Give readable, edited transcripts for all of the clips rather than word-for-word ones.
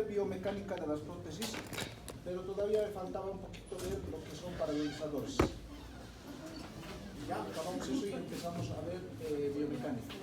biomecánica de las prótesis, pero todavía me faltaba un poquito ver lo que son paralelizadores. Ya acabamos eso y empezamos a ver biomecánica.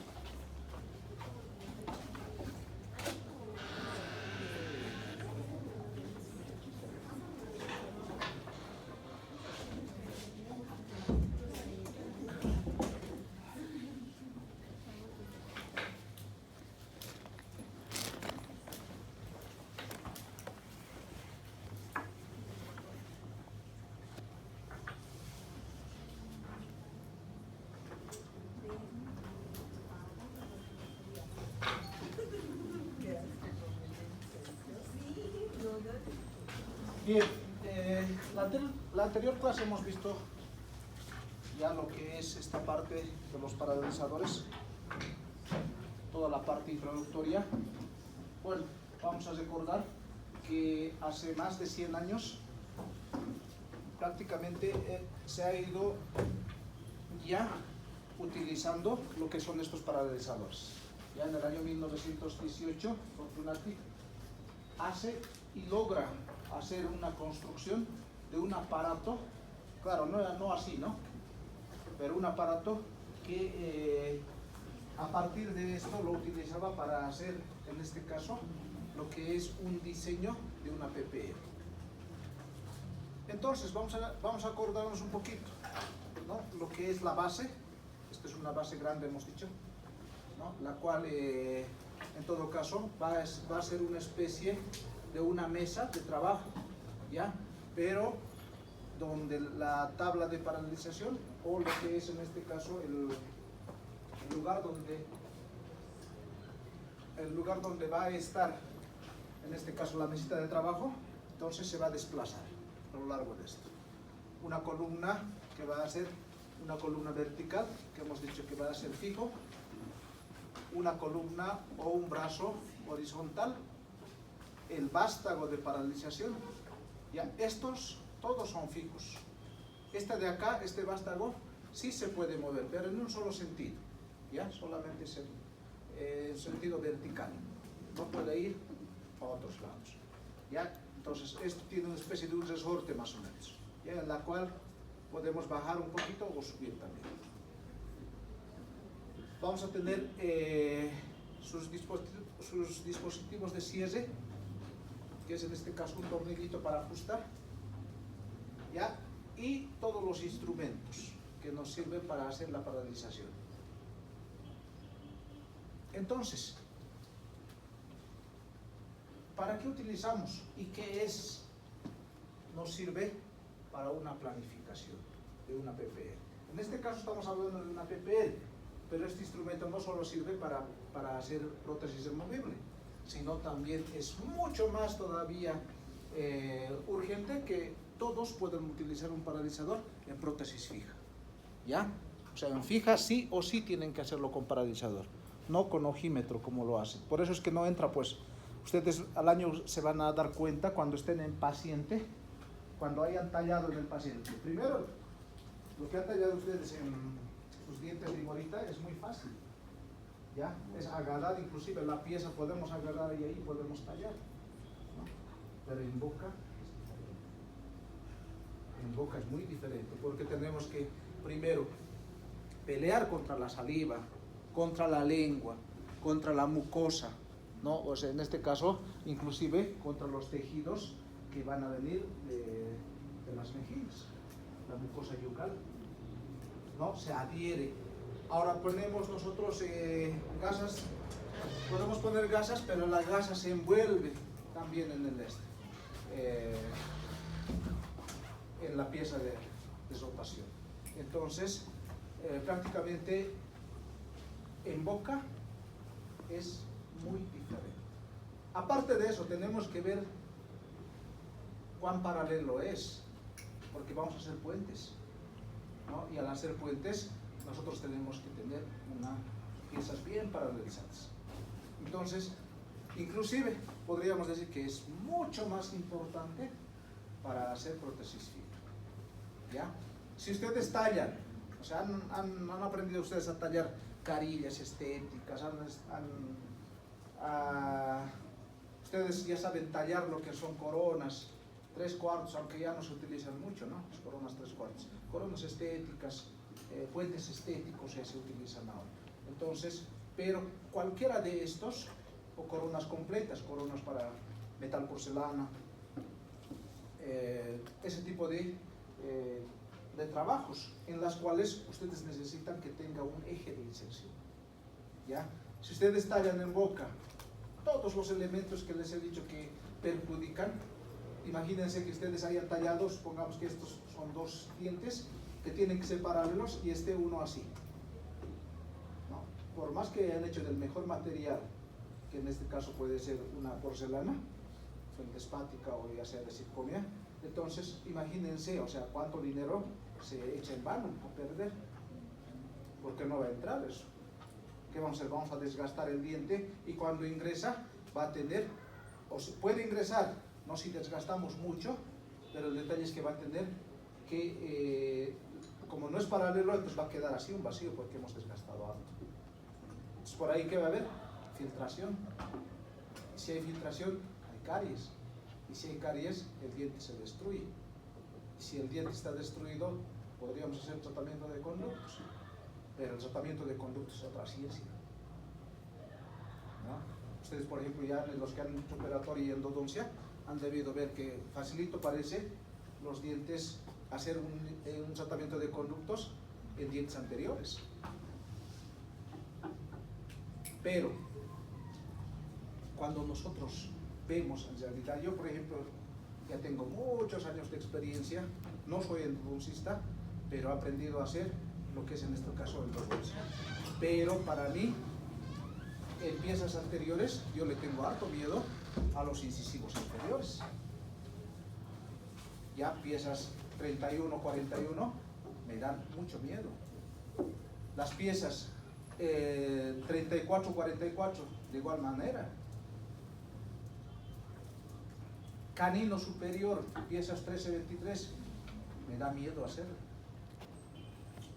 Bien, la anterior clase hemos visto ya lo que es esta parte de los paralelizadores, toda la parte introductoria. Bueno, vamos a recordar que hace más de 100 años prácticamente se ha ido ya utilizando lo que son estos paralelizadores. Ya en el año 1918, Fortunati hace y logra hacer una construcción de un aparato, claro, no así, ¿no? Pero un aparato que a partir de esto lo utilizaba para hacer, en este caso, lo que es un diseño de una PPE. Entonces, vamos a acordarnos un poquito, ¿no? Lo que es la base. Esta es una base grande, hemos dicho, ¿no? La cual, en todo caso, va a ser una especie de una mesa de trabajo, ¿ya? Pero donde la tabla de paralelización, o lo que es en este caso el lugar donde va a estar, en este caso la mesita de trabajo, entonces se va a desplazar a lo largo de esto. Una columna que va a ser una columna vertical, que hemos dicho que va a ser fijo, una columna o un brazo horizontal, el vástago de paralelización, ya estos todos son fijos. Este de acá, este vástago, sí se puede mover, pero en un solo sentido, ya solamente es en sentido vertical, no puede ir a otros lados, ya. Entonces esto tiene una especie de un resorte más o menos, ya, en la cual podemos bajar un poquito o subir también. Vamos a tener sus dispositivos de cierre, que es en este caso un tornillito para ajustar, ¿ya? Y todos los instrumentos que nos sirven para hacer la paralelización. Entonces, ¿para qué utilizamos y qué nos sirve para una planificación de una PPE? En este caso estamos hablando de una PPE, pero este instrumento no solo sirve para hacer prótesis removible, sino también es mucho más todavía urgente que todos puedan utilizar un paralizador en prótesis fija, ¿ya? O sea, en fija sí o sí tienen que hacerlo con paralizador, no con ojímetro como lo hacen. Por eso es que no entra, pues, ustedes al año se van a dar cuenta cuando estén en paciente, cuando hayan tallado en el paciente. Primero, lo que han tallado ustedes en sus dientes de morita es muy fácil, ¿ya? Es agarrar, inclusive la pieza podemos agarrar y ahí podemos tallar, ¿no? Pero en boca es muy diferente, porque tenemos que primero pelear contra la saliva, contra la lengua, contra la mucosa, ¿no? O sea, en este caso, inclusive contra los tejidos que van a venir de las mejillas, la mucosa yucal, ¿no? Se adhiere. Ahora ponemos nosotros gasas, podemos poner gasas, pero la gasa se envuelve también en en la pieza de rotación. Entonces, prácticamente en boca es muy diferente. Aparte de eso, tenemos que ver cuán paralelo es, porque vamos a hacer puentes, ¿no? Y al hacer puentes, nosotros tenemos que tener piezas bien paralelizadas. Entonces, inclusive podríamos decir que es mucho más importante para hacer prótesis fija, ¿ya? Si ustedes tallan, o sea, han aprendido ustedes a tallar carillas estéticas, Ustedes ya saben tallar lo que son coronas, 3/4, aunque ya no se utilizan mucho, ¿no? Las coronas 3/4. Coronas estéticas, puentes estéticos ya se utilizan ahora. Entonces, pero cualquiera de estos, o coronas completas, coronas para metal porcelana, ese tipo de trabajos en las cuales ustedes necesitan que tenga un eje de inserción. ¿Ya? Si ustedes tallan en boca todos los elementos que les he dicho que perjudican, imagínense que ustedes hayan tallado, supongamos que estos son 2 dientes que tienen que ser paralelos y esté uno así, ¿no? Por más que hayan hecho del mejor material, que en este caso puede ser una porcelana, feldespática o ya sea de zirconia, entonces imagínense, o sea, cuánto dinero se echa en vano a perder, porque no va a entrar eso. ¿Qué vamos a hacer? Vamos a desgastar el diente y cuando ingresa va a tener, o se puede ingresar, no si desgastamos mucho, pero el detalle es que va a tener que, como no es paralelo, entonces va a quedar así un vacío porque hemos desgastado alto. Entonces por ahí, ¿qué va a haber? Filtración. Si hay filtración, hay caries. Y si hay caries, el diente se destruye. Y si el diente está destruido, podríamos hacer tratamiento de conductos. Pero el tratamiento de conductos es otra ciencia, ¿no? Ustedes, por ejemplo, ya los que han hecho operatoria y endodoncia han debido ver que facilito parece los dientes, hacer un tratamiento de conductos en dientes anteriores. Pero cuando nosotros vemos en realidad, yo por ejemplo ya tengo muchos años de experiencia, no soy endodoncista, pero he aprendido a hacer lo que es en este caso endodoncia. Pero para mí, en piezas anteriores, yo le tengo harto miedo a los incisivos inferiores. Ya piezas 31, 41 me dan mucho miedo. Las piezas 34, 44 de igual manera. Canino superior, piezas 13, 23, me da miedo hacerlo.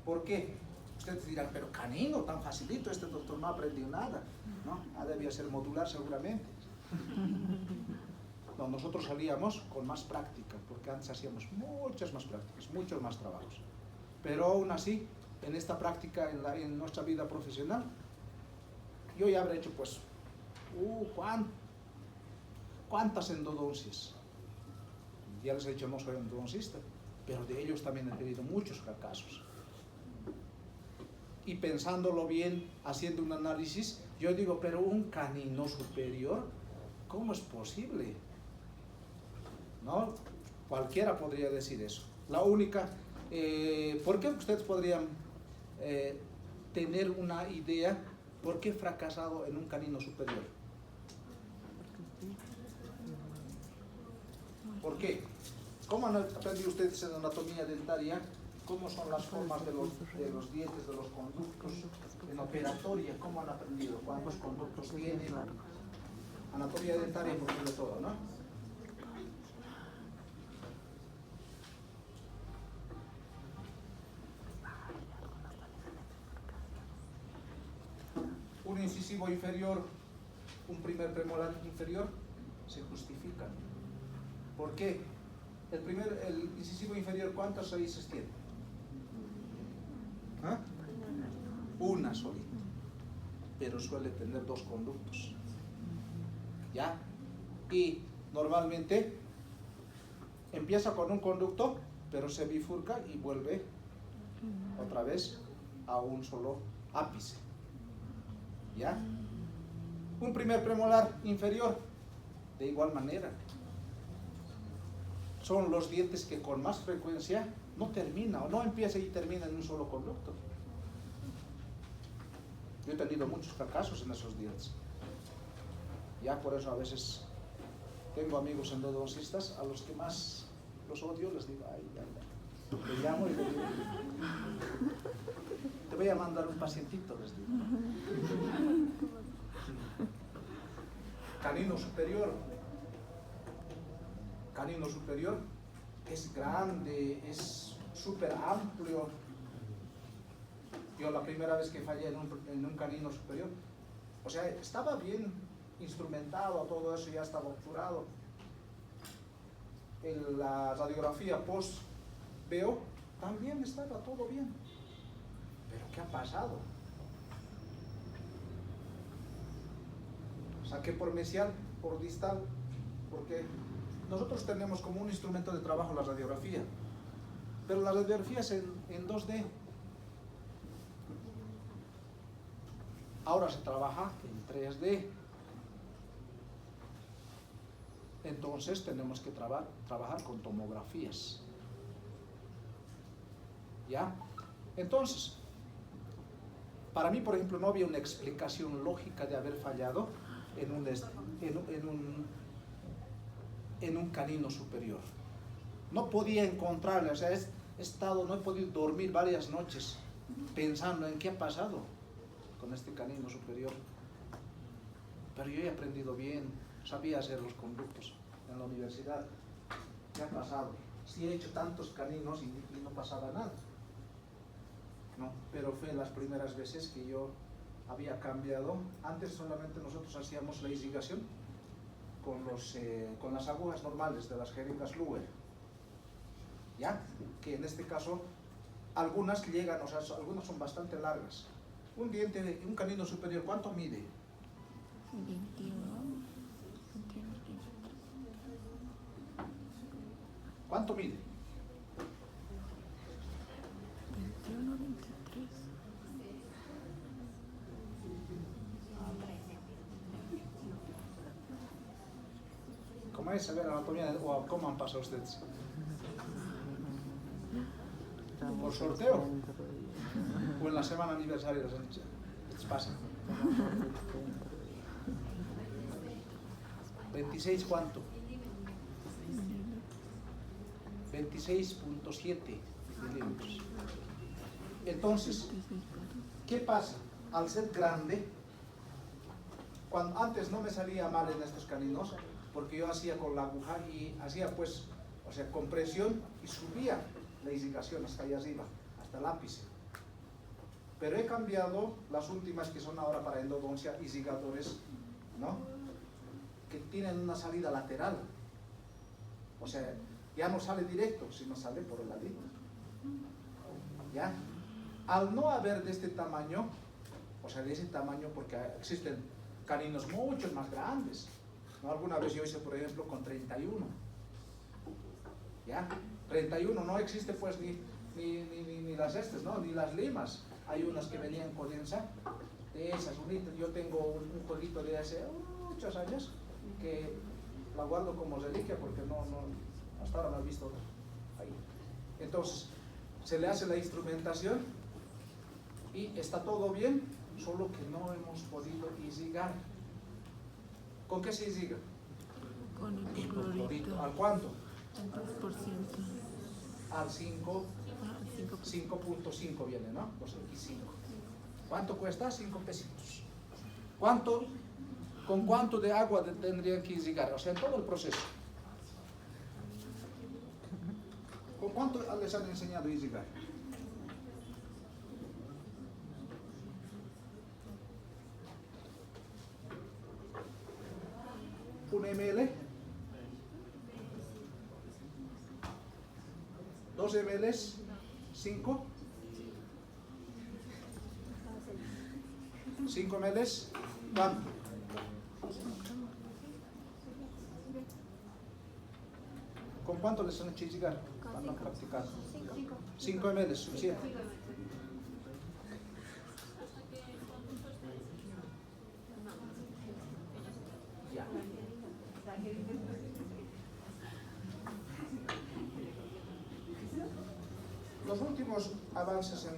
¿Por qué? Ustedes dirán, pero canino, tan facilito, este doctor no aprendió nada. No, debía ser modular seguramente. No, nosotros salíamos con más práctica, porque antes hacíamos muchas más prácticas, muchos más trabajos. Pero aún así, en esta práctica, en nuestra vida profesional, yo ya habré hecho pues, ¿cuántas endodoncias? Ya les he dicho, no soy endodoncista, pero de ellos también he tenido muchos fracasos. Y pensándolo bien, haciendo un análisis, yo digo, pero un canino superior, ¿cómo es posible? ¿No? Cualquiera podría decir eso. La única, ¿por qué ustedes podrían tener una idea por qué he fracasado en un canino superior? ¿Por qué? ¿Cómo han aprendido ustedes en anatomía dentaria? ¿Cómo son las formas de los dientes, de los conductos? En operatoria, ¿cómo han aprendido? ¿Cuántos conductos tienen? Anatomía dentaria por sobre todo, ¿no? Un incisivo inferior, un primer premolar inferior, se justifican. ¿Por qué? El incisivo inferior, ¿cuántas raíces tiene? ¿Ah? Una solita, pero suele tener 2 conductos. ¿Ya? Y normalmente empieza con un conducto, pero se bifurca y vuelve otra vez a un solo ápice. ¿Ya? Un primer premolar inferior, de igual manera. Son los dientes que con más frecuencia no termina o no empieza y termina en un solo conducto. Yo he tenido muchos fracasos en esos dientes. Ya por eso a veces tengo amigos endodoncistas a los que más los odio, les digo, ay, ya. Le llamo y le digo, te voy a mandar un pacientito, les digo. Canino superior. Canino superior es grande, es súper amplio. Yo la primera vez que fallé en un canino superior, o sea, estaba bien instrumentado, todo eso ya estaba obturado. En la radiografía post-BO también estaba todo bien. ¿Pero qué ha pasado? Saqué por mesial, por distal, porque nosotros tenemos como un instrumento de trabajo la radiografía, pero la radiografía es en 2D. Ahora se trabaja en 3D. Entonces tenemos que trabajar con tomografías. ¿Ya? Entonces, para mí, por ejemplo, no había una explicación lógica de haber fallado en un canino superior. No podía encontrarle, o sea, no he podido dormir varias noches pensando en qué ha pasado con este canino superior. Pero yo he aprendido bien, sabía hacer los conductos en la universidad. ¿Qué ha pasado? Sí he hecho tantos caninos y no pasaba nada. No, pero fue las primeras veces que yo había cambiado. Antes solamente nosotros hacíamos la irrigación con las agujas normales de las jeringas Luer. ¿Ya? Que en este caso algunas llegan, o sea, algunas son bastante largas. Un diente de un canino superior, ¿cuánto mide? 21. ¿Cuánto mide? 21, 23. ¿Cómo es saber anatomía o cómo han pasado ustedes? ¿Por sorteo? ¿O en la semana aniversaria de les pasa? 26 ¿cuánto? 26.7 milímetros. Entonces, ¿qué pasa? Al ser grande, antes no me salía mal en estos caninos, porque yo hacía con la aguja y hacía pues, o sea, compresión y subía la irrigación hasta allá arriba, hasta el ápice. Pero he cambiado las últimas que son ahora para endodoncia, irrigadores, ¿no? Que tienen una salida lateral. O sea, ya no sale directo, sino sale por el ladito. ¿Ya? Al no haber de este tamaño, o sea, de ese tamaño, porque existen caninos mucho más grandes, ¿no? Alguna vez yo hice, por ejemplo, con 31. ¿Ya? 31 no existe pues ni las ¿no? Ni las limas. Hay unas que venían con esa, de esas unitas. Yo tengo un jueguito de hace muchos años que la guardo como reliquia porque hasta ahora no he visto ahí. Entonces, se le hace la instrumentación y está todo bien, solo que no hemos podido irrigar. ¿Con qué se irriga? Con hipoclorito. ¿Al cuánto? 2%. Al 5.5 viene, ¿no? Pues aquí 5. ¿Cuánto cuesta? 5 pesitos. ¿Con cuánto de agua tendrían que irrigar? O sea, en todo el proceso. ¿Con cuánto les han enseñado a irrigar? ¿1 ml? 2 ml, 5, 5 ml, ¿cuánto? ¿Con cuánto les han hecho llegar? Cuando han practicado. 5 ml, suficiente. Ya. Los últimos avances en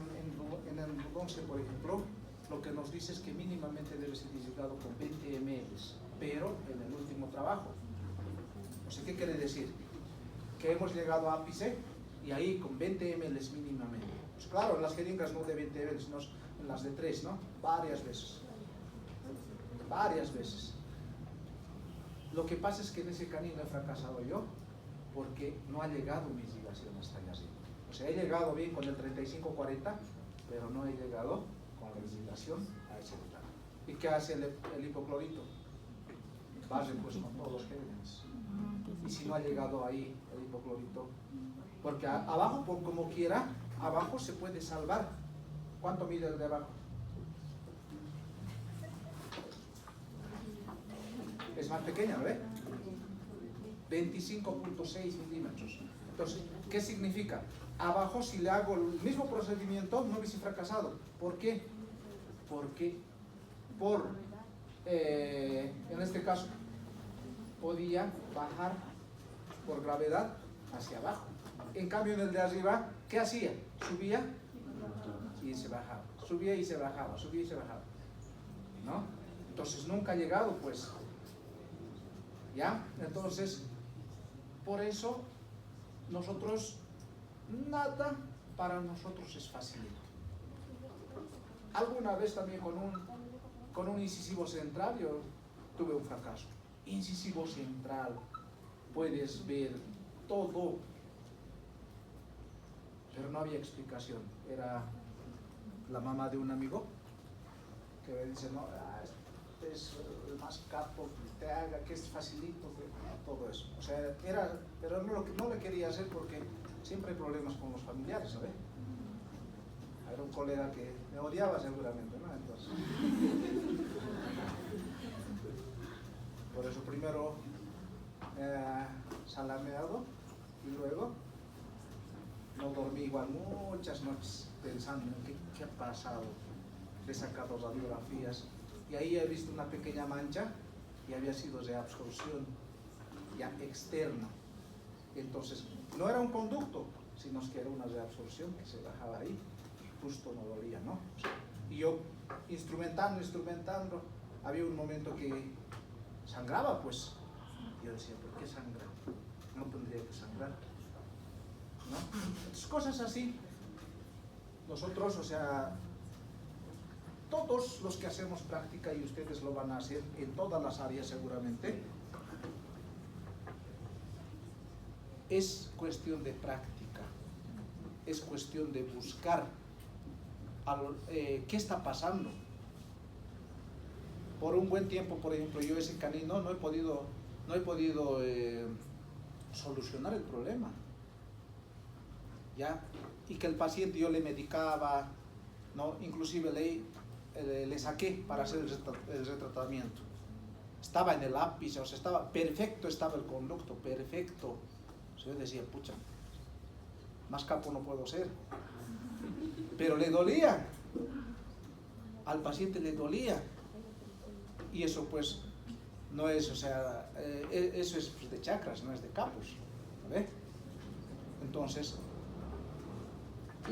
el endodoncia, por ejemplo, lo que nos dice es que mínimamente debe ser irrigado con 20 ml, pero en el último trabajo. O sea, ¿qué quiere decir? Que hemos llegado a ápice y ahí con 20 ml mínimamente. Pues claro, en las jeringas no de 20 ml, sino en las de 3, ¿no? Varias veces. Varias veces. Lo que pasa es que en ese canino he fracasado yo porque no ha llegado mi irrigación hasta allá arriba. O sea, he llegado bien con el 35-40, pero no he llegado con la irrigación a ese lugar. ¿Y qué hace el hipoclorito? barre pues con todos los gérmenes. Y si no ha llegado ahí el hipoclorito, porque abajo, por como quiera, abajo se puede salvar. ¿Cuánto mide el de abajo? Es más pequeña, ¿no ve? 25.6 milímetros. Entonces, ¿qué significa? Abajo, si le hago el mismo procedimiento, no hubiese fracasado. ¿Por qué? Porque en este caso, podía bajar por gravedad hacia abajo. En cambio, en el de arriba, ¿qué hacía? Subía y se bajaba. Subía y se bajaba, subía y se bajaba. ¿No? Entonces, nunca ha llegado, pues. ¿Ya? Entonces, por eso, nosotros, nada para nosotros es facilito. Alguna vez también con un incisivo central yo tuve un fracaso. Incisivo central, puedes ver todo, pero no había explicación. Era la mamá de un amigo que me dice, no, este es el más capo que te haga, que es facilito, todo eso. O sea, pero no le quería hacer porque siempre hay problemas con los familiares, ¿sabes? Era un colega que me odiaba seguramente, ¿no? Entonces, por eso primero salameado y luego no dormí igual muchas noches pensando en qué ha pasado. He sacado radiografías y ahí he visto una pequeña mancha y había sido de absorción ya externa. Entonces, no era un conducto, sino que era una reabsorción que se bajaba ahí, justo no dolía, ¿no? Y yo instrumentando, había un momento que sangraba, pues. Yo decía, ¿por qué sangra? No tendría que sangrar, ¿no? Entonces, cosas así, nosotros, o sea, todos los que hacemos práctica, y ustedes lo van a hacer en todas las áreas seguramente, es cuestión de práctica, es cuestión de buscar qué está pasando. Por un buen tiempo, por ejemplo, yo ese canino no he podido solucionar el problema, ¿ya? Y que el paciente yo le medicaba, ¿no? Inclusive le saqué para hacer el retratamiento. Estaba en el ápice, o sea, estaba perfecto, estaba el conducto, perfecto. Yo decía, pucha, más capo no puedo ser. Pero le dolía. Al paciente le dolía. Y eso pues no es, o sea, eso es de chakras, no es de capos. ¿Ve? Entonces,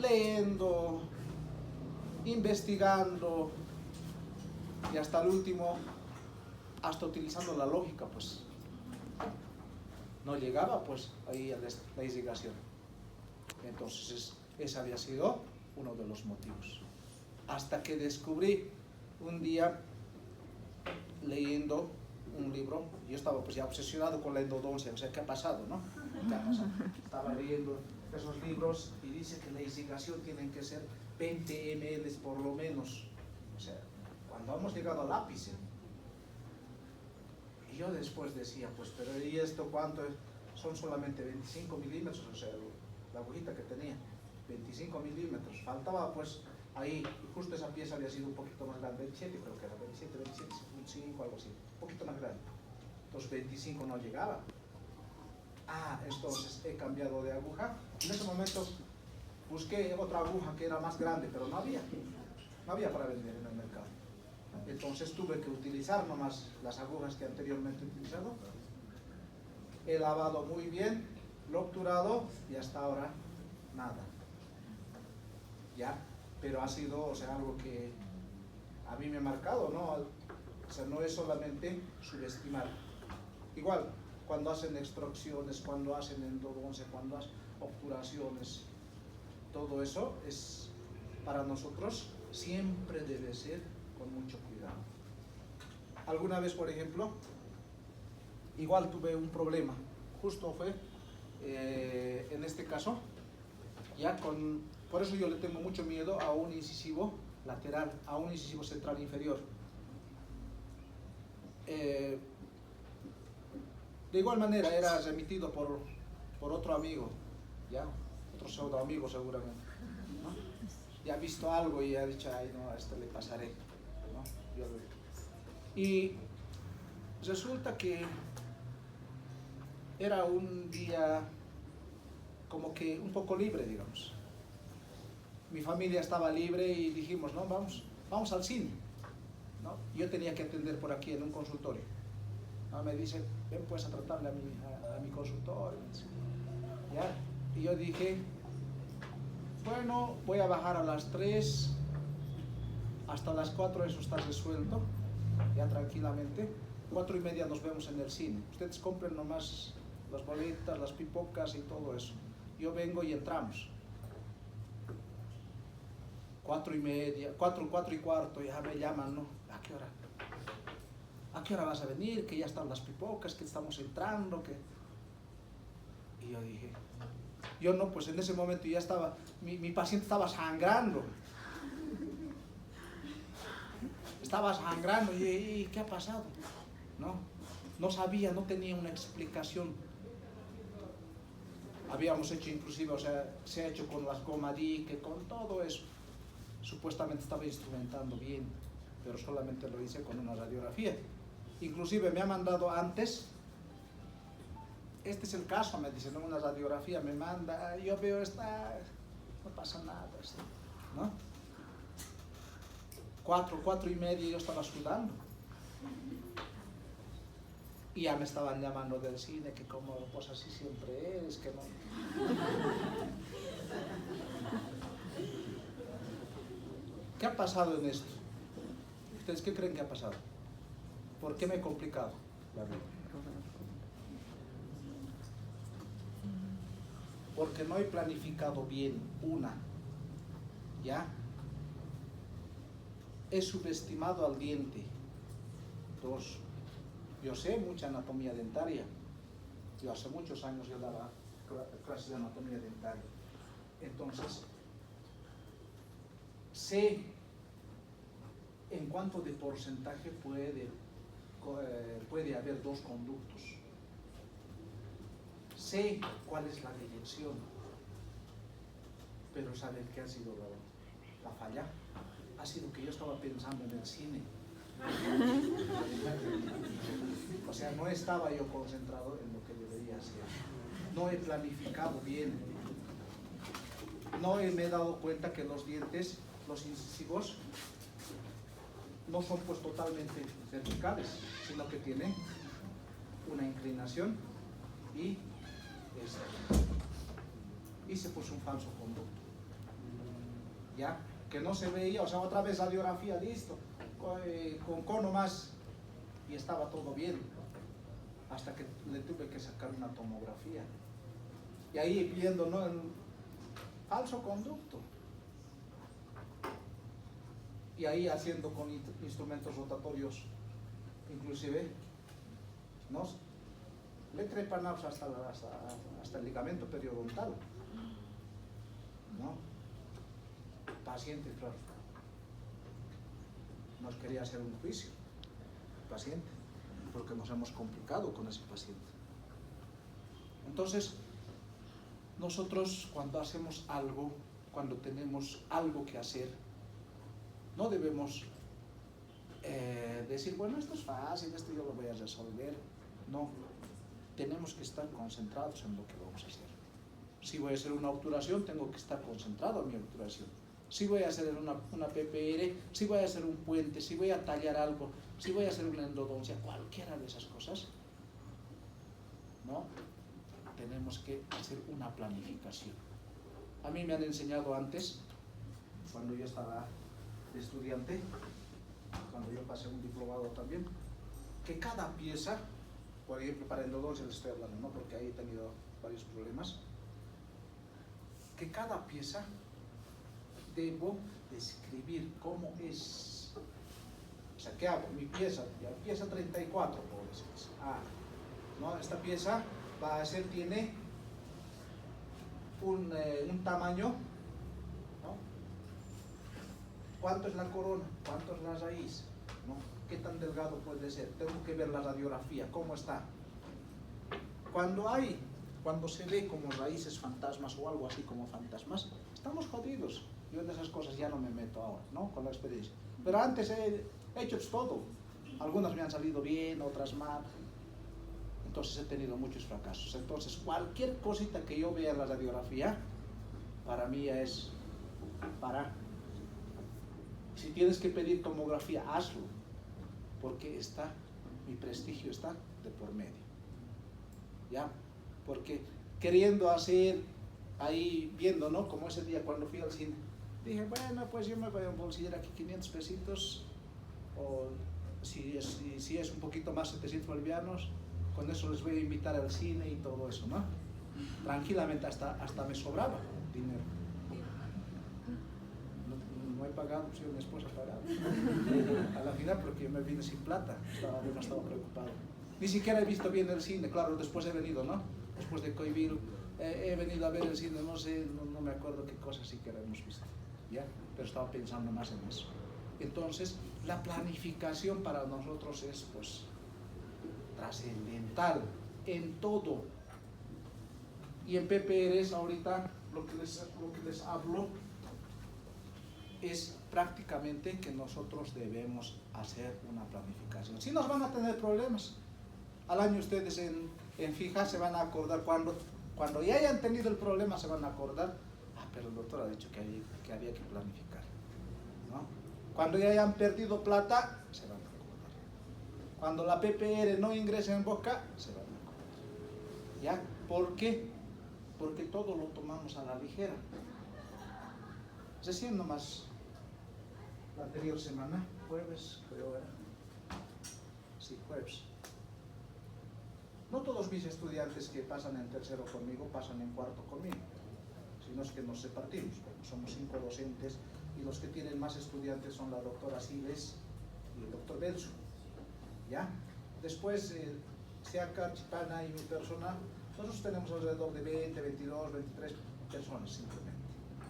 leyendo, investigando y hasta el último, hasta utilizando la lógica, pues no llegaba pues ahí a la irrigación. Entonces ese había sido uno de los motivos. Hasta que descubrí un día leyendo un libro, yo estaba pues ya obsesionado con la endodoncia, o sea, ¿qué ha pasado, no? ¿Qué ha pasado? Estaba leyendo esos libros y dice que la irrigación tiene que ser 20 ml por lo menos. O sea, cuando hemos llegado al ápice. Y yo después decía, pues, pero ¿y esto cuánto es? Son solamente 25 milímetros, o sea, la agujita que tenía, 25 milímetros. Faltaba, pues, ahí, y justo esa pieza había sido un poquito más grande, 27, creo que era 27, 25, algo así, un poquito más grande. Entonces, 25 no llegaba. Entonces he cambiado de aguja. En ese momento busqué otra aguja que era más grande, pero no había para vender en el mercado. Entonces tuve que utilizar nomás las agujas que anteriormente he utilizado. He lavado muy bien, lo he obturado y hasta ahora nada. Ya, pero ha sido, o sea, algo que a mí me ha marcado, ¿no? O sea, no es solamente subestimar. Igual, cuando hacen extracciones, cuando hacen endodoncia, cuando hacen obturaciones, todo eso es para nosotros siempre debe ser con mucho cuidado. Alguna vez, por ejemplo, igual tuve un problema, justo fue en este caso, ya por eso yo le tengo mucho miedo a un incisivo lateral, a un incisivo central inferior. De igual manera era remitido por otro amigo, ¿ya? Otro pseudo amigo seguramente, ¿no? Y ha visto algo y ha dicho, ay no, a este le pasaré, ¿no? Y resulta que era un día como que un poco libre, digamos. Mi familia estaba libre y dijimos, no, vamos al cine, ¿no? Yo tenía que atender por aquí en un consultorio. ¿No? Me dice, ven pues a tratarle a mi consultorio. ¿Ya? Y yo dije, bueno, voy a bajar a las 3, hasta las 4 eso está resuelto, ya tranquilamente. 4:30 nos vemos en el cine. Ustedes compren nomás las boletas, las pipocas y todo eso. Yo vengo y entramos. 4:30, 4:15, ya me llaman, ¿no? ¿A qué hora? ¿A qué hora vas a venir? Que ya están las pipocas, que estamos entrando, que... Y yo dije, yo no, pues en ese momento ya estaba, mi paciente estaba sangrando. Estaba sangrando y ¿qué ha pasado? No sabía, no tenía una explicación. Habíamos hecho inclusive, o sea, se ha hecho con las gomadique, con todo eso. Supuestamente estaba instrumentando bien, pero solamente lo hice con una radiografía. Inclusive me ha mandado antes, este es el caso, me dicen, una radiografía, me manda, yo veo esta, no pasa nada, ¿no? 4:30 yo estaba sudando. Y ya me estaban llamando del cine, que como pues así siempre es, que no... ¿Qué ha pasado en esto? ¿Ustedes qué creen que ha pasado? ¿Por qué me he complicado la vida? Porque no he planificado bien, ¿ya? He subestimado al diente. 2, yo sé mucha anatomía dentaria. Yo hace muchos años yo daba clases de anatomía dentaria. Entonces, sé en cuánto de porcentaje puede haber 2 conductos. Sé cuál es la dirección, pero ¿saben qué ha sido la falla? Ha sido que yo estaba pensando en el cine. O sea, no estaba yo concentrado en lo que debería hacer. No he planificado bien. No me he dado cuenta que los dientes, los incisivos, no son pues totalmente verticales, sino que tienen una inclinación y se puso un falso conducto, ya que no se veía, o sea, otra vez radiografía, listo, con cono más, y estaba todo bien, hasta que le tuve que sacar una tomografía, y ahí viendo, ¿no?, el falso conducto, y ahí haciendo con instrumentos rotatorios, inclusive, ¿no?, le trepan hasta el ligamento periodontal, ¿no? Paciente, claro, nos quería hacer un juicio, paciente, porque nos hemos complicado con ese paciente. Entonces, nosotros cuando hacemos algo, cuando tenemos algo que hacer, no debemos decir, bueno, esto es fácil, esto yo lo voy a resolver. No, tenemos que estar concentrados en lo que vamos a hacer. Si voy a hacer una obturación, tengo que estar concentrado en mi obturación. Si voy a hacer una PPR, si voy a hacer un puente, si voy a tallar algo, si voy a hacer una endodoncia, cualquiera de esas cosas, ¿no? Tenemos que hacer una planificación. A mí me han enseñado antes, cuando yo estaba de estudiante, cuando yo pasé un diplomado también, que cada pieza, por ejemplo, para endodoncia les estoy hablando, ¿no?, porque ahí he tenido varios problemas, que cada pieza debo describir cómo es. O sea, ¿qué hago? Mi pieza, ya pieza 34, por decir. ¿No? Esta pieza va a ser, tiene un tamaño, ¿no? ¿Cuánto es la corona? ¿Cuánto es la raíz? ¿No? ¿Qué tan delgado puede ser? Tengo que ver la radiografía, cómo está. cuando se ve como raíces fantasmas o algo así como fantasmas, estamos jodidos. Yo en esas cosas ya no me meto ahora, ¿no? Con la experiencia. Pero antes he hecho todo. Algunas me han salido bien, otras mal. Entonces he tenido muchos fracasos. Entonces cualquier cosita que yo vea en la radiografía, para mí ya es parar. Si tienes que pedir tomografía, hazlo. Porque mi prestigio está de por medio. ¿Ya? Porque queriendo hacer, ahí viendo, ¿no? Como ese día cuando fui al cine, dije, bueno, pues yo me voy a embolsillar aquí 500 pesitos, o si es un poquito más 700 bolivianos, con eso les voy a invitar al cine y todo eso, ¿no? Tranquilamente, hasta me sobraba dinero. No he pagado, si mi esposa ha pagado. A la final, porque yo me vine sin plata, estaba preocupado. Ni siquiera he visto bien el cine, claro, después he venido, ¿no? Después de Coivir, he venido a ver el cine, no sé, no me acuerdo qué cosas siquiera hemos visto, ¿ya? Pero estaba pensando más en eso. Entonces, la planificación para nosotros es, pues, trascendental en todo. Y en PPRs ahorita lo que les hablo es prácticamente que nosotros debemos hacer una planificación. Si nos van a tener problemas, al año ustedes en fija se van a acordar, cuando ya hayan tenido el problema se van a acordar, pero el doctor ha dicho que había que planificar, ¿no? Cuando ya hayan perdido plata, se van a acordar. Cuando la PPR no ingrese en boca, se van a acordar. ¿Ya? ¿Por qué? Porque todo lo tomamos a la ligera. Recién nomás, la anterior semana, jueves, creo era. Sí, jueves. No todos mis estudiantes que pasan en tercero conmigo pasan en cuarto conmigo, sino es que nos separtimos. Somos 5 docentes y los que tienen más estudiantes son la doctora Siles y el doctor Belso. ¿Ya? Después, Seaca, Chipana y mi persona, nosotros tenemos alrededor de 20, 22, 23 personas simplemente.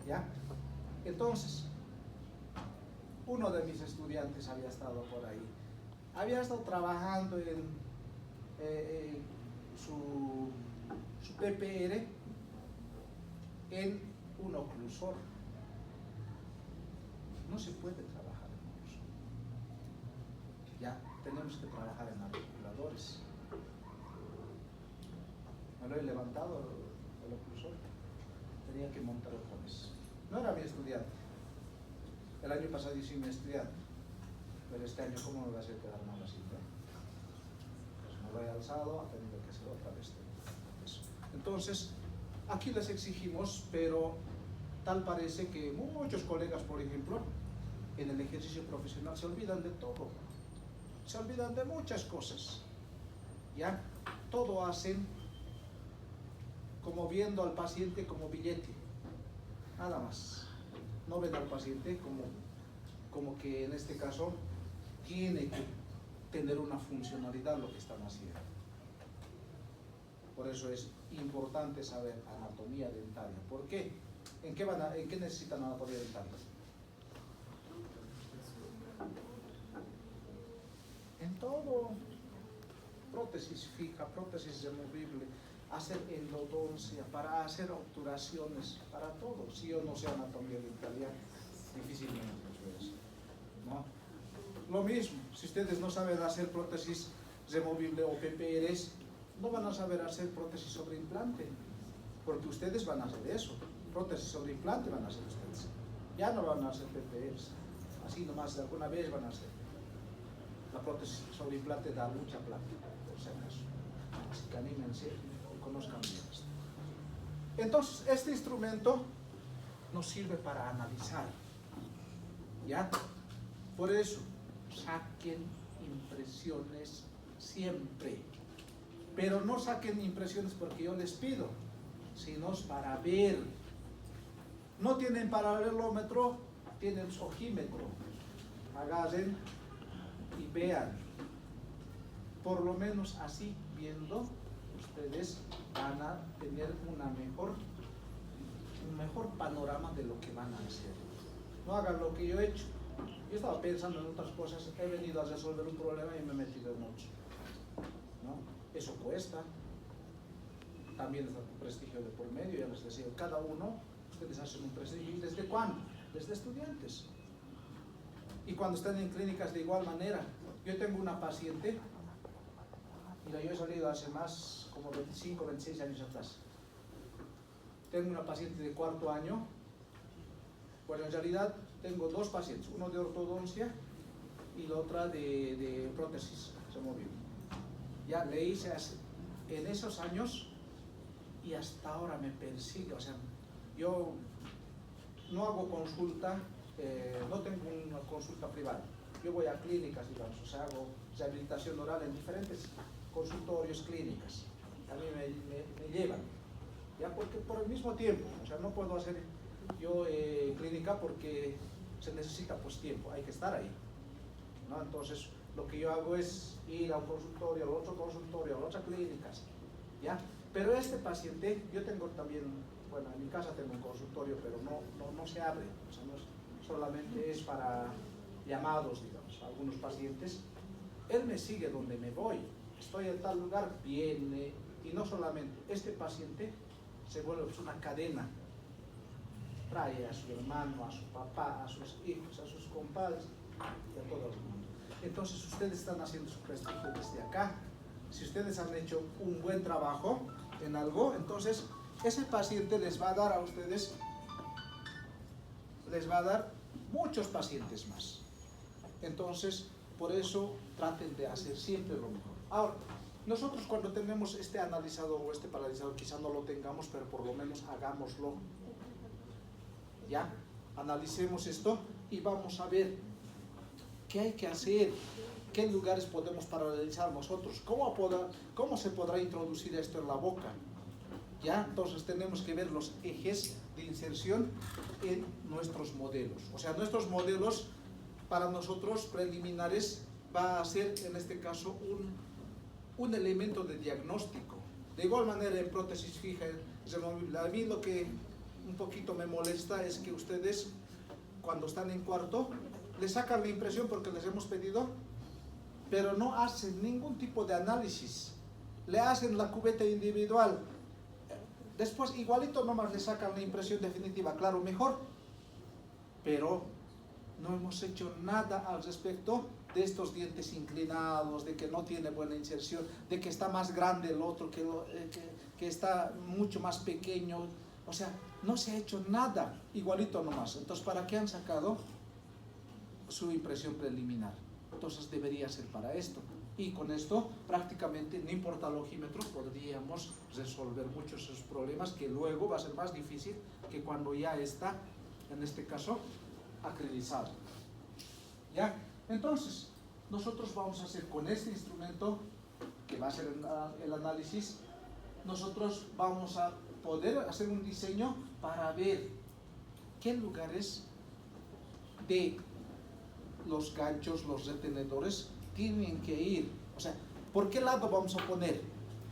¿Ya? Entonces, uno de mis estudiantes había estado por ahí. Había estado trabajando en su PPR en un oclusor. No se puede trabajar en oclusor. Ya tenemos que trabajar en articuladores. Me lo he levantado el oclusor. Tenía que montar otra vez. No era mi estudiante. El año pasado hice mi estudiante. Pero este año, ¿cómo me va a hacer quedar mal así? Pues me lo he alzado, ha tenido que hacer otra vez eso. Entonces, aquí les exigimos, pero tal parece que muchos colegas, por ejemplo, en el ejercicio profesional se olvidan de todo. Se olvidan de muchas cosas. ¿Ya? Todo hacen como viendo al paciente como billete. Nada más. No ven al paciente como que en este caso tiene que tener una funcionalidad lo que están haciendo. Por eso es importante saber anatomía dentaria. ¿Por qué? ¿En qué necesitan anatomía dentaria? En todo. Prótesis fija, prótesis removible, hacer endodoncia, para hacer obturaciones, para todo. Si yo no sé anatomía dentaria, difícilmente eso es, ¿no? Lo mismo, si ustedes no saben hacer prótesis removible o PPRs, no van a saber hacer prótesis sobre implante, porque ustedes van a hacer eso. Prótesis sobre implante van a hacer ustedes. Ya no van a hacer PPRs, así nomás de alguna vez van a hacer. La prótesis sobre implante da mucha plata, por si acaso. Así que anímense y conozcan bien esto. Entonces, este instrumento nos sirve para analizar. ¿Ya? Por eso, saquen impresiones siempre. Pero no saquen impresiones porque yo les pido, sino para ver. No tienen paralelómetro, tienen ojímetro. Agarren y vean. Por lo menos así, viendo, ustedes van a tener un mejor panorama de lo que van a hacer. No hagan lo que yo he hecho. Yo estaba pensando en otras cosas, he venido a resolver un problema y me he metido en otro, ¿no? Eso cuesta. también está tu prestigio de por medio, ya les decía, cada uno, ustedes hacen un prestigio. ¿Y desde cuándo? Desde estudiantes. Y cuando están en clínicas de igual manera. Yo tengo una paciente, mira, yo he salido hace más, como 25, 26 años atrás. Tengo una paciente de 4º año. Bueno, en realidad tengo 2 pacientes, uno de ortodoncia y la otra de prótesis, se movió. Ya le hice en esos años y hasta ahora me persigue. O sea, yo no hago consulta, no tengo una consulta privada. Yo voy a clínicas, digamos, o sea, hago rehabilitación oral en diferentes consultorios, clínicas. A mí me llevan, ya porque por el mismo tiempo, o sea, no puedo hacer yo clínica porque se necesita pues tiempo, hay que estar ahí, ¿no? Entonces, lo que yo hago es ir a un consultorio, al otro consultorio, a la otra clínica, ¿ya? Pero este paciente, yo tengo también, bueno, en mi casa tengo un consultorio, pero no se abre, o sea, solamente es para llamados, digamos, a algunos pacientes. Él me sigue donde me voy, estoy en tal lugar, viene, y no solamente, este paciente se vuelve una cadena, trae a su hermano, a su papá, a sus hijos, a sus compadres y a todo el mundo. Entonces ustedes están haciendo su prestigio desde acá. Si ustedes han hecho un buen trabajo en algo, entonces ese paciente les va a dar a ustedes, les va a dar muchos pacientes más. Entonces, por eso traten de hacer siempre lo mejor. Ahora, nosotros cuando tenemos este analizador o este paralizador, quizá no lo tengamos, pero por lo menos hagámoslo. ¿Ya? Analicemos esto y vamos a ver qué hay que hacer, qué lugares podemos paralizar nosotros, cómo se podrá introducir esto en la boca. ¿Ya? Entonces tenemos que ver los ejes de inserción en nuestros modelos. O sea, nuestros modelos para nosotros preliminares va a ser en este caso un elemento de diagnóstico. De igual manera en prótesis fija removible, a mí lo que un poquito me molesta es que ustedes cuando están en cuarto les sacan la impresión porque les hemos pedido, pero no hacen ningún tipo de análisis, le hacen la cubeta individual, después igualito nomás le sacan la impresión definitiva, claro, mejor, pero no hemos hecho nada al respecto de estos dientes inclinados, de que no tiene buena inserción, de que está más grande el otro, que está mucho más pequeño. O sea, no se ha hecho nada, igualito nomás. Entonces, ¿para qué han sacado su impresión preliminar? Entonces debería ser para esto. Y con esto prácticamente, no importa el ojímetro, podríamos resolver muchos de esos problemas que luego va a ser más difícil que cuando ya está, en este caso, acrilizado. ¿Ya? Entonces, nosotros vamos a hacer con este instrumento, que va a ser el análisis, nosotros vamos a poder hacer un diseño para ver qué lugares de los ganchos, los retenedores, tienen que ir. O sea, ¿por qué lado vamos a poner?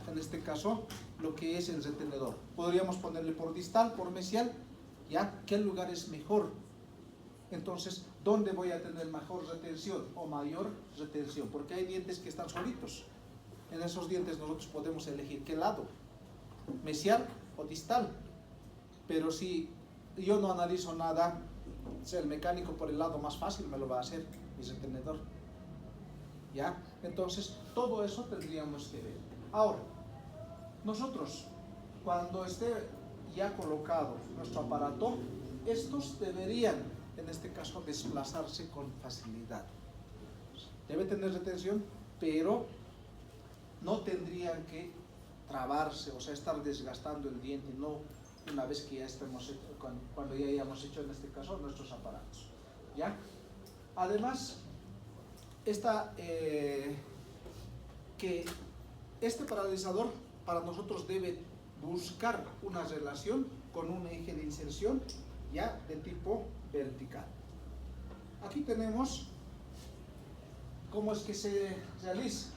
En este caso, lo que es el retenedor. Podríamos ponerle por distal, por mesial, ¿ya? ¿Qué lugar es mejor? Entonces, ¿dónde voy a tener mejor retención o mayor retención? Porque hay dientes que están solitos. En esos dientes nosotros podemos elegir qué lado, mesial o distal. Pero si yo no analizo nada, o sea, el mecánico por el lado más fácil me lo va a hacer, mi retenedor. ¿Ya? Entonces, todo eso tendríamos que ver. Ahora, nosotros, cuando esté ya colocado nuestro aparato, estos deberían, en este caso, desplazarse con facilidad. Debe tener retención, pero no tendrían que trabarse, o sea, estar desgastando el diente, no una vez que ya estemos, cuando ya hayamos hecho, en este caso, nuestros aparatos. ¿Ya? Además, que este paralizador para nosotros debe buscar una relación con un eje de inserción ya de tipo vertical. Aquí tenemos cómo es que se realiza.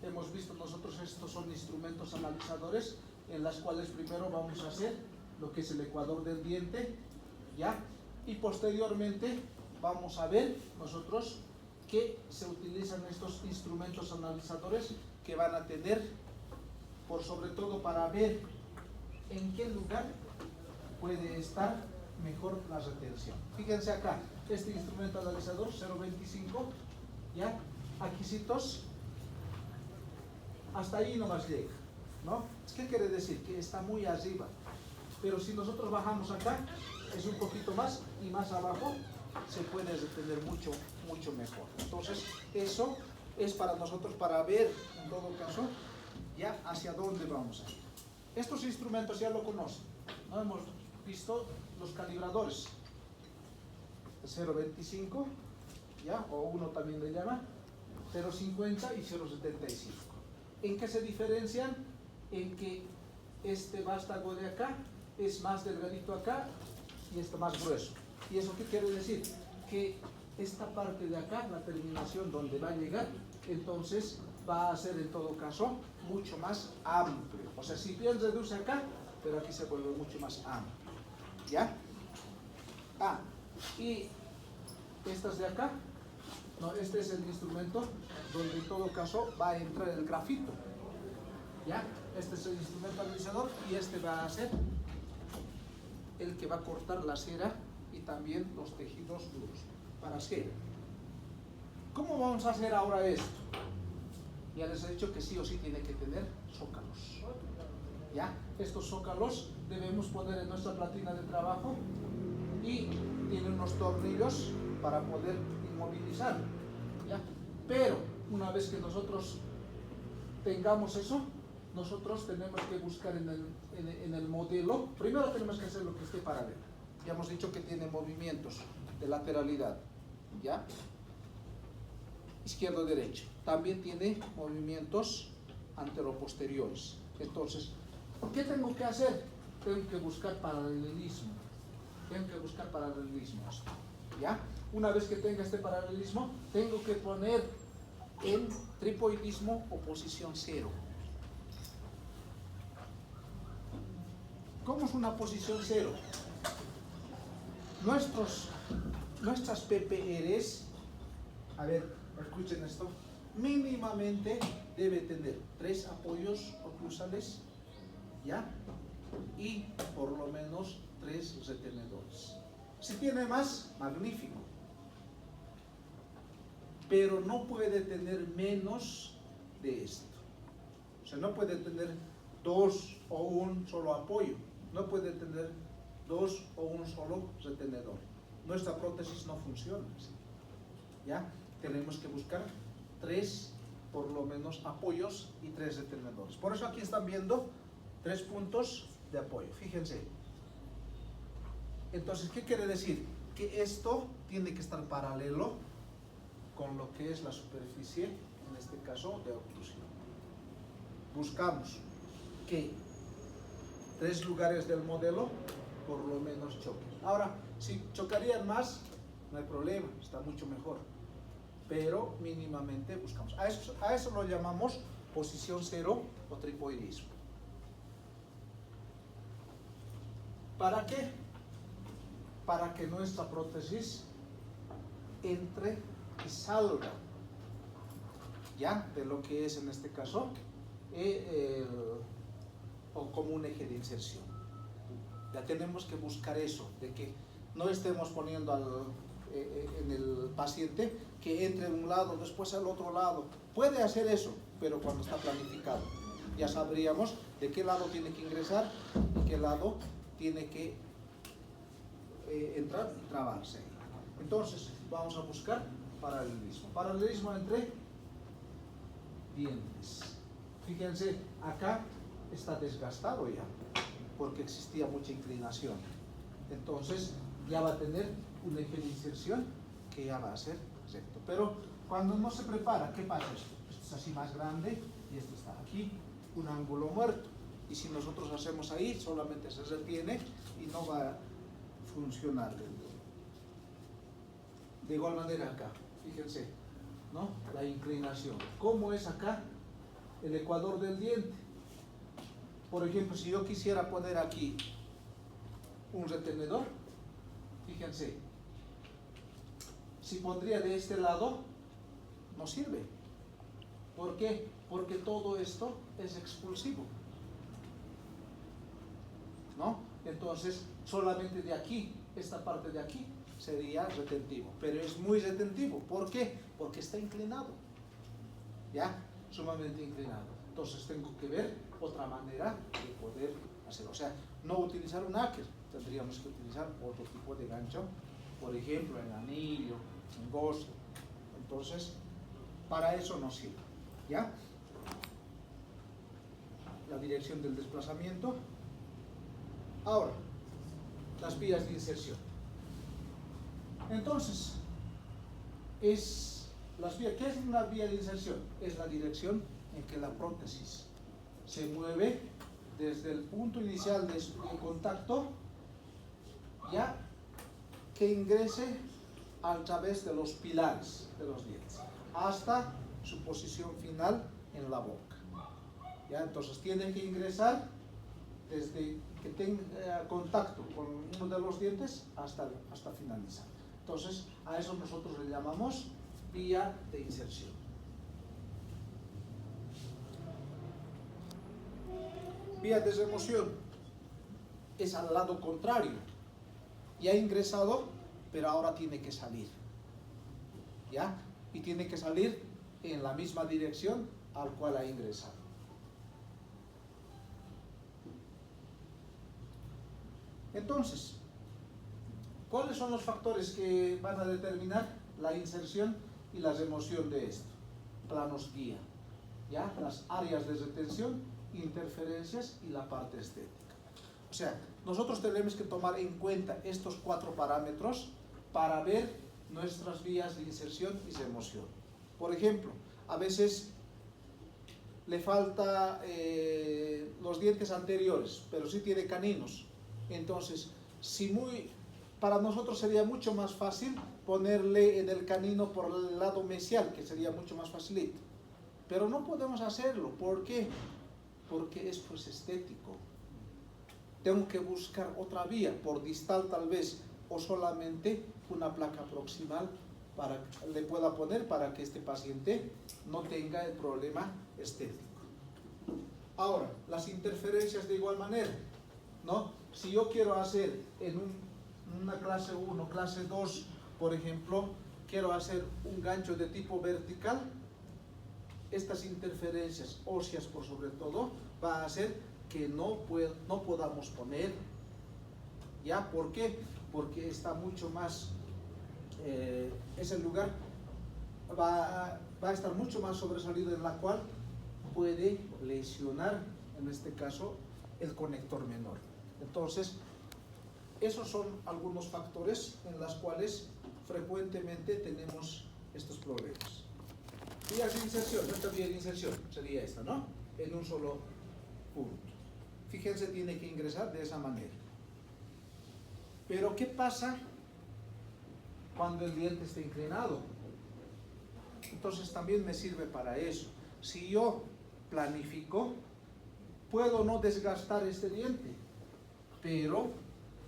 Hemos visto nosotros, estos son instrumentos analizadores en las cuales primero vamos a hacer lo que es el ecuador del diente, ¿ya? Y posteriormente vamos a ver nosotros que se utilizan estos instrumentos analizadores que van a tener, por sobre todo para ver en qué lugar puede estar mejor la retención. Fíjense acá, este instrumento analizador 0.25, ya, aquisitos, hasta ahí nomás llega, ¿no? ¿Qué quiere decir? Que está muy arriba. Pero si nosotros bajamos acá, es un poquito más, y más abajo se puede retener mucho, mucho mejor. Entonces, eso es para nosotros, para ver, en todo caso, ya hacia dónde vamos a ir. Estos instrumentos ya lo conocen, ¿no? Hemos visto los calibradores, 0.25, ¿ya? O uno también le llama, 0.50 y 0.75. ¿En qué se diferencian? En que este vástago de acá es más delgadito acá y este más grueso. ¿Y eso qué quiere decir? Que esta parte de acá, la terminación donde va a llegar, entonces va a ser en todo caso mucho más amplio. O sea, si bien reduce acá, pero aquí se vuelve mucho más amplio. ¿Ya? Ah, y estas de acá, no, este es el instrumento donde en todo caso va a entrar el grafito. ¿Ya? Este es el instrumento analizador y este va a ser el que va a cortar la cera y también los tejidos duros para cera. ¿Cómo vamos a hacer ahora esto? Ya les he dicho que sí o sí tiene que tener zócalos. ¿Ya? Estos zócalos debemos poner en nuestra platina de trabajo y tiene unos tornillos para poder inmovilizar. ¿Ya? Pero una vez que nosotros tengamos eso, nosotros tenemos que buscar en el modelo, primero tenemos que hacer lo que esté paralelo. Ya hemos dicho que tiene movimientos de lateralidad, ¿ya? Izquierdo-derecho. También tiene movimientos antero-posteriores. Entonces, ¿qué tengo que hacer? Tengo que buscar paralelismo. Tengo que buscar paralelismos, ¿ya? Una vez que tenga este paralelismo, tengo que poner en tripoidismo o posición cero. ¿Cómo es una posición cero? Nuestras PPRs, a ver, escuchen esto, mínimamente debe tener 3 apoyos oclusales, ¿ya? Y por lo menos 3 retenedores. Si tiene más, magnífico. Pero no puede tener menos de esto. O sea, no puede tener 2 o un solo apoyo. No puede tener 2 o un solo retenedor. Nuestra prótesis no funciona así. ¿Ya? Tenemos que buscar 3 por lo menos apoyos y 3 retenedores. Por eso aquí están viendo 3 puntos de apoyo. Fíjense. Entonces, ¿qué quiere decir? Que esto tiene que estar paralelo con lo que es la superficie, en este caso de oclusión. Buscamos que 3 lugares del modelo por lo menos choquen. Ahora, si chocarían más, no hay problema, está mucho mejor. Pero mínimamente buscamos. A eso lo llamamos posición cero o tripoidismo. ¿Para qué? Para que nuestra prótesis entre y salga, ya, de lo que es en este caso o como un eje de inserción. Ya tenemos que buscar eso, de que no estemos poniendo en el paciente que entre de un lado, después al otro lado. Puede hacer eso, pero cuando está planificado. Ya sabríamos de qué lado tiene que ingresar y qué lado tiene que entrar y trabarse. Entonces, vamos a buscar paralelismo. Paralelismo entre dientes. Fíjense, acá está desgastado ya, porque existía mucha inclinación. Entonces, ya va a tener un eje de inserción que ya va a ser recto. Pero cuando no se prepara, ¿qué pasa esto? Esto es así más grande y esto está aquí, un ángulo muerto. Y si nosotros hacemos ahí, solamente se retiene y no va a funcionar. De igual manera acá, fíjense, ¿no? La inclinación. ¿Cómo es acá el ecuador del diente? Por ejemplo, si yo quisiera poner aquí un retenedor, fíjense, si pondría de este lado, no sirve. ¿Por qué? Porque todo esto es expulsivo. ¿no? Entonces, solamente de aquí, esta parte de aquí, sería retentivo. Pero es muy retentivo. ¿Por qué? Porque está inclinado. ¿Ya? Sumamente inclinado. Entonces, tengo que ver otra manera de poder hacerlo. O sea, no utilizar un áker. Tendríamos que utilizar otro tipo de gancho. Por ejemplo, en anillo, en gozo. Entonces, para eso nos sirve. ¿Ya? La dirección del desplazamiento. Ahora, las vías de inserción. Entonces, ¿qué es una vía de inserción? Es la dirección en que la prótesis se mueve desde el punto inicial de contacto, ya que ingrese a través de los pilares de los dientes hasta su posición final en la boca. ¿Ya? Entonces tiene que ingresar desde que tenga contacto con uno de los dientes hasta finalizar. Entonces a eso nosotros le llamamos vía de inserción. Vía de remoción es al lado contrario. Ya ha ingresado, pero ahora tiene que salir. ¿Ya? Y tiene que salir en la misma dirección al cual ha ingresado. Entonces, ¿cuáles son los factores que van a determinar la inserción y la remoción de esto? Planos guía, ¿ya? Las áreas de retención, interferencias y la parte estética. O sea, nosotros tenemos que tomar en cuenta estos 4 parámetros para ver nuestras vías de inserción y remoción. Por ejemplo, a veces le falta los dientes anteriores, pero sí tiene caninos. Entonces, para nosotros sería mucho más fácil ponerle en el canino por el lado mesial, que sería mucho más facilito. Pero no podemos hacerlo. ¿Por qué? Porque es pues estético. Tengo que buscar otra vía, por distal tal vez, o solamente una placa proximal le pueda poner para que este paciente no tenga el problema estético. Ahora, las interferencias de igual manera, ¿no? Si yo quiero hacer en una clase 1, clase 2, por ejemplo, quiero hacer un gancho de tipo vertical, estas interferencias óseas por sobre todo, va a hacer que no podamos poner. ¿Ya? ¿Por qué? Porque está mucho más, ese lugar va a estar mucho más sobresalido, en la cual puede lesionar, en este caso, el conector menor. Entonces, esos son algunos factores en los cuales frecuentemente tenemos estos problemas. Vías de inserción, esta vía de inserción sería esta, ¿no? En un solo punto. Fíjense, tiene que ingresar de esa manera. Pero, ¿qué pasa cuando el diente está inclinado? Entonces, también me sirve para eso. Si yo planifico, puedo no desgastar este diente, pero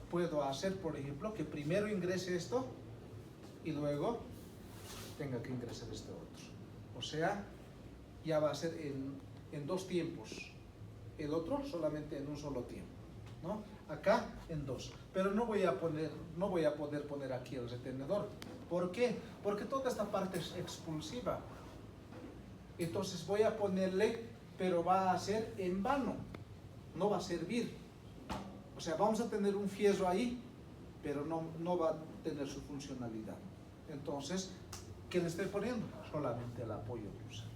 puedo hacer, por ejemplo, que primero ingrese esto y luego tenga que ingresar este otro. O sea, ya va a ser en 2 tiempos. El otro solamente en un solo tiempo, ¿no? Acá en 2. Pero no voy a poder poner aquí el retenedor. ¿Por qué? Porque toda esta parte es expulsiva. Entonces voy a ponerle, pero va a ser en vano. No va a servir. O sea, vamos a tener un fierro ahí, pero no va a tener su funcionalidad. Entonces, ¿qué le estoy poniendo? Solamente el apoyo cruzado.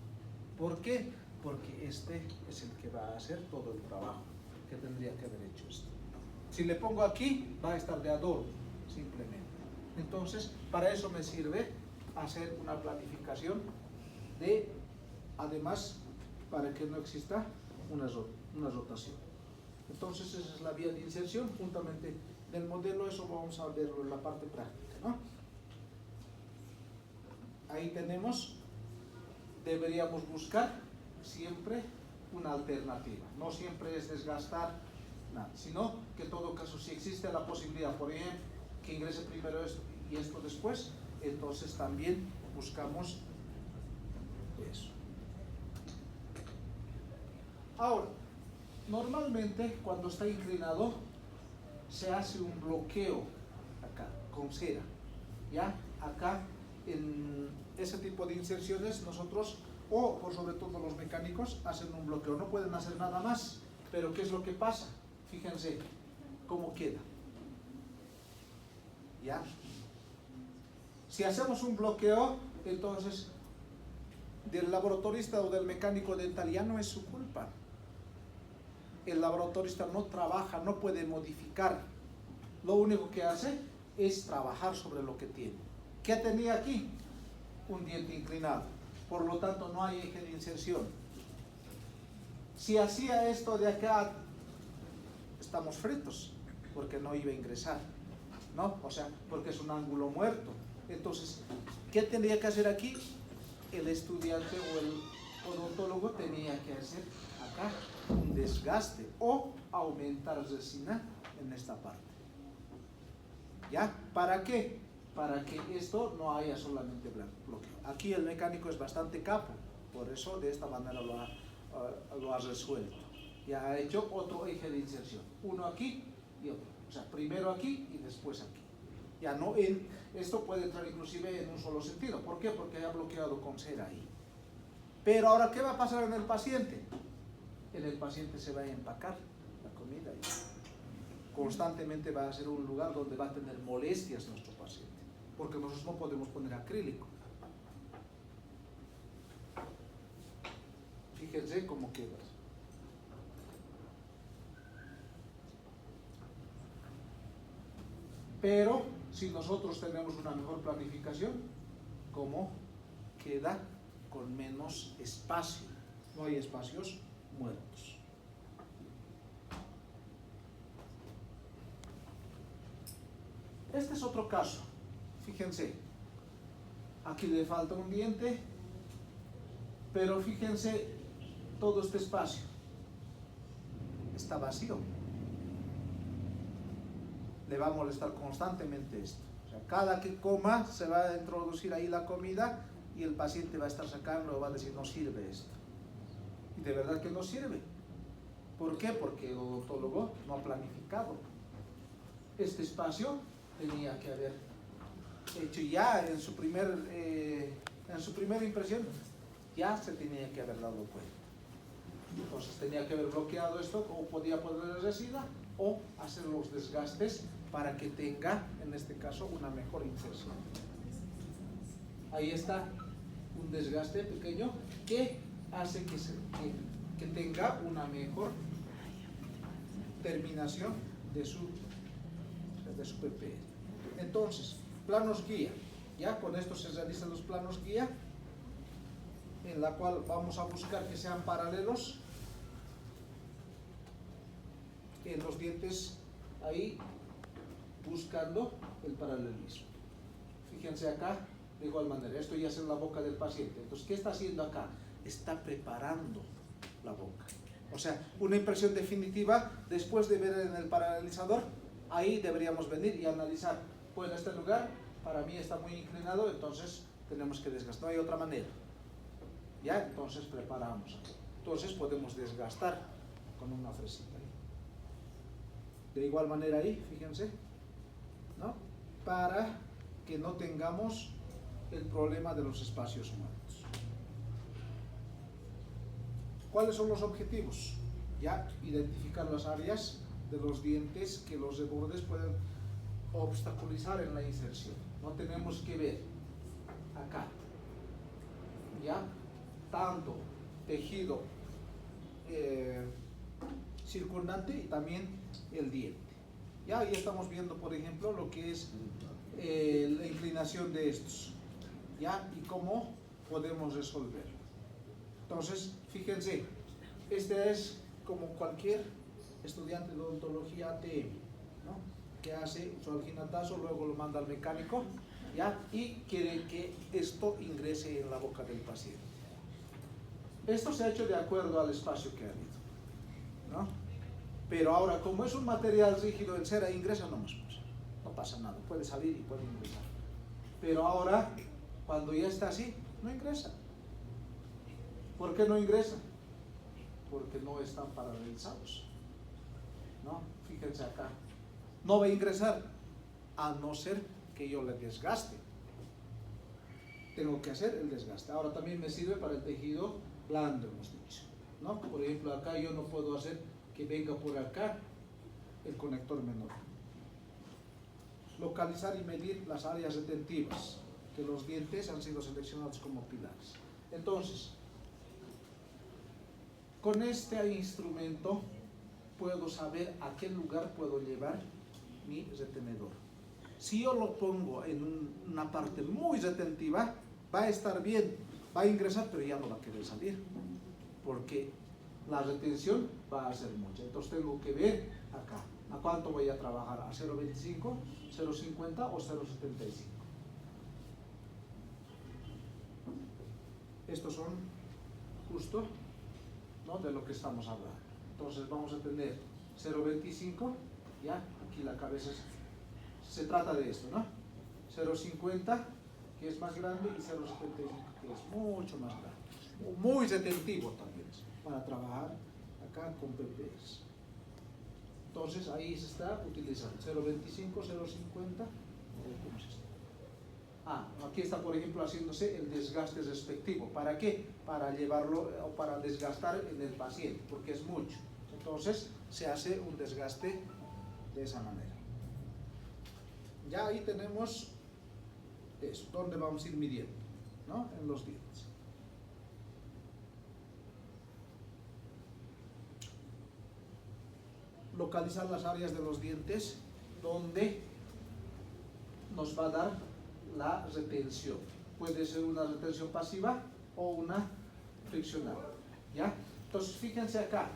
¿Por qué? Porque este es el que va a hacer todo el trabajo que tendría que haber hecho esto. Si le pongo aquí, va a estar de adorno, simplemente. Entonces, para eso me sirve hacer una planificación además, para que no exista una rotación. Entonces, esa es la vía de inserción, juntamente del modelo. Eso vamos a verlo en la parte práctica, ¿no? Ahí tenemos, deberíamos buscar siempre una alternativa. No siempre es desgastar nada, sino que en todo caso, si existe la posibilidad, por ejemplo, que ingrese primero esto y esto después, entonces también buscamos eso. Ahora, normalmente cuando está inclinado, se hace un bloqueo acá, con cera, ¿ya? Acá, en ese tipo de inserciones, nosotros, o por sobre todo los mecánicos, hacen un bloqueo. No pueden hacer nada más, pero ¿qué es lo que pasa? Fíjense cómo queda, ¿ya? Si hacemos un bloqueo, entonces, del laboratorista o del mecánico dental ya no es su culpa. El laboratorista no trabaja, no puede modificar. Lo único que hace es trabajar sobre lo que tiene. ¿Qué tenía aquí? Un diente inclinado. Por lo tanto, no hay eje de inserción. Si hacía esto de acá, estamos fritos, porque no iba a ingresar, ¿no? O sea, porque es un ángulo muerto. Entonces, ¿qué tendría que hacer aquí? El estudiante o el odontólogo tenía que hacer acá un desgaste o aumentar resina en esta parte. ¿Ya? ¿Para qué? Para que esto no haya solamente bloqueo. Aquí el mecánico es bastante capo, por eso de esta manera lo ha resuelto. Ya ha hecho otro eje de inserción, uno aquí y otro. O sea, primero aquí y después aquí. Ya no esto puede entrar inclusive en un solo sentido. ¿Por qué? Porque haya bloqueado con cera ahí. Pero ahora, ¿qué va a pasar en el paciente? En el paciente se va a empacar la comida y constantemente va a ser un lugar donde va a tener molestias nuestro paciente, porque nosotros no podemos poner acrílico. Fíjense cómo queda. Pero si nosotros tenemos una mejor planificación, ¿cómo queda? Con menos espacio. No hay espacios muertos. Este es otro caso. Fíjense, aquí le falta un diente, pero fíjense todo este espacio está vacío. Le va a molestar constantemente esto. O sea, cada que coma se va a introducir ahí la comida y el paciente va a estar sacando y va a decir, no sirve esto. Y de verdad que no sirve. ¿Por qué? Porque el odontólogo no ha planificado. Este espacio tenía que haber hecho ya en su primera impresión, ya se tenía que haber dado cuenta. Entonces tenía que haber bloqueado esto, o podía poner resina, o hacer los desgastes para que tenga, en este caso, una mejor inserción. Ahí está un desgaste pequeño que hace que tenga una mejor terminación de su PPR. Entonces, planos guía. Ya con esto se realizan los planos guía, en la cual vamos a buscar que sean paralelos en los dientes, ahí buscando el paralelismo. Fíjense acá, de igual manera, esto ya es en la boca del paciente. Entonces, ¿qué está haciendo acá? Está preparando la boca. O sea, una impresión definitiva, después de ver en el paralelizador, ahí deberíamos venir y analizar. Pues en este lugar, para mí está muy inclinado, entonces tenemos que desgastar. No hay otra manera. Ya, entonces preparamos. Entonces podemos desgastar con una fresita ahí. De igual manera ahí, fíjense, ¿no? Para que no tengamos el problema de los espacios muertos. ¿Cuáles son los objetivos? Ya, identificar las áreas de los dientes que los rebordes pueden obstaculizar en la inserción. No tenemos que ver acá, ya, tanto tejido circundante y también el diente. Ya, ahí estamos viendo, por ejemplo, lo que es la inclinación de estos, ya, y cómo podemos resolverlo. Entonces, fíjense, este es como cualquier estudiante de odontología ATM, ¿no? Que hace su alginatazo, luego lo manda al mecánico, ¿ya? Y quiere que esto ingrese en la boca del paciente. Esto se ha hecho de acuerdo al espacio que ha habido, ¿no? Pero ahora, como es un material rígido en cera, ingresa nomás, pues, no pasa nada, puede salir y puede ingresar. Pero ahora, cuando ya está así, no ingresa. ¿Por qué no ingresa? Porque no están paralelizados, ¿no? Fíjense acá, no va a ingresar a no ser que yo le desgaste. Tengo que hacer el desgaste. Ahora también me sirve para el tejido blando, hemos dicho, ¿no? Por ejemplo, acá yo no puedo hacer que venga por acá el conector menor. Localizar y medir las áreas retentivas que los dientes han sido seleccionados como pilares. Entonces, con este instrumento puedo saber a qué lugar puedo llevar mi retenedor. Si yo lo pongo en una parte muy retentiva, va a estar bien, va a ingresar, pero ya no va a querer salir, porque la retención va a ser mucha. Entonces tengo que ver acá, ¿a cuánto voy a trabajar? ¿A 0.25, 0.50 o 0.75? Estos son justo, ¿no?, de lo que estamos hablando. Entonces vamos a tener 0.25, ya, aquí la cabeza se trata de esto, ¿no? 0.50, que es más grande, y 0.75, que es mucho más grande. Muy retentivo también, para trabajar acá con PPs. Entonces ahí se está utilizando 0.25, 0.50, ¿cómo es esto? Aquí está, por ejemplo, haciéndose el desgaste respectivo. ¿Para qué? Para llevarlo o para desgastar en el paciente, porque es mucho. Entonces se hace un desgaste de esa manera. Ya ahí tenemos eso, donde vamos a ir midiendo, ¿no? En los dientes. Localizar las áreas de los dientes donde nos va a dar la retención. Puede ser una retención pasiva o una friccional, ¿ya? Entonces fíjense acá,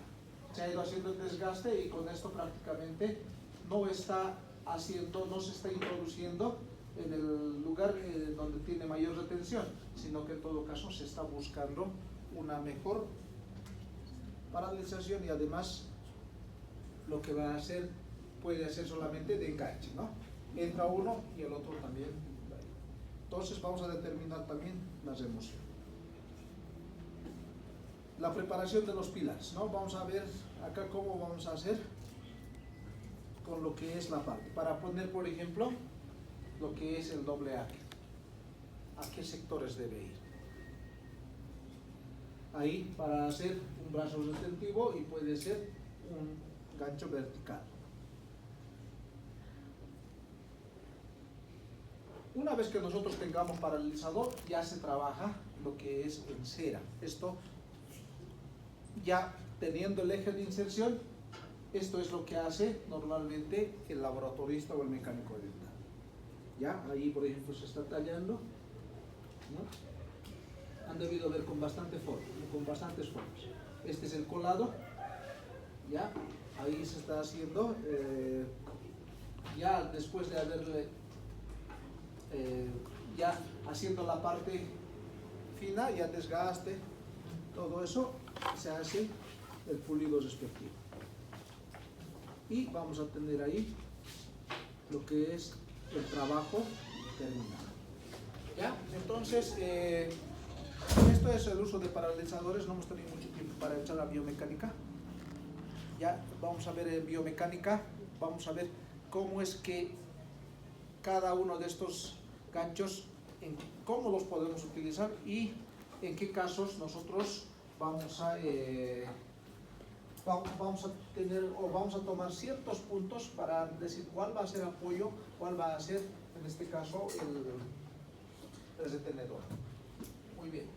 se ha ido haciendo el desgaste y con esto prácticamente no se está introduciendo en el lugar donde tiene mayor retención, sino que en todo caso se está buscando una mejor paralización, y además lo que va a hacer puede hacer solamente de enganche, ¿no? Entra uno y el otro también. Entonces vamos a determinar también la remoción. La preparación de los pilares, ¿no? Vamos a ver acá cómo vamos a hacer con lo que es la parte. Para poner, por ejemplo, lo que es el doble A. ¿A qué sectores debe ir? Ahí, para hacer un brazo retentivo, y puede ser un gancho vertical. Una vez que nosotros tengamos paralizador, ya se trabaja lo que es en cera. Esto, ya teniendo el eje de inserción, esto es lo que hace normalmente el laboratorista o el mecánico dental. Ya, ahí por ejemplo se está tallando, ¿no? Han debido ver con bastantes formas. Este es el colado, ya, ahí se está haciendo, ya después de haberle ya haciendo la parte fina, ya desgaste, todo eso, se hace el pulido respectivo. Y vamos a tener ahí lo que es el trabajo terminado. ¿Ya? Entonces, esto es el uso de paralizadores. No hemos tenido mucho tiempo para echar la biomecánica. Ya vamos a ver en biomecánica, vamos a ver cómo es que cada uno de estos ganchos, cómo los podemos utilizar y en qué casos nosotros vamos a tener o vamos a tomar ciertos puntos para decir cuál va a ser apoyo, cuál va a ser en este caso el retenedor. Muy bien.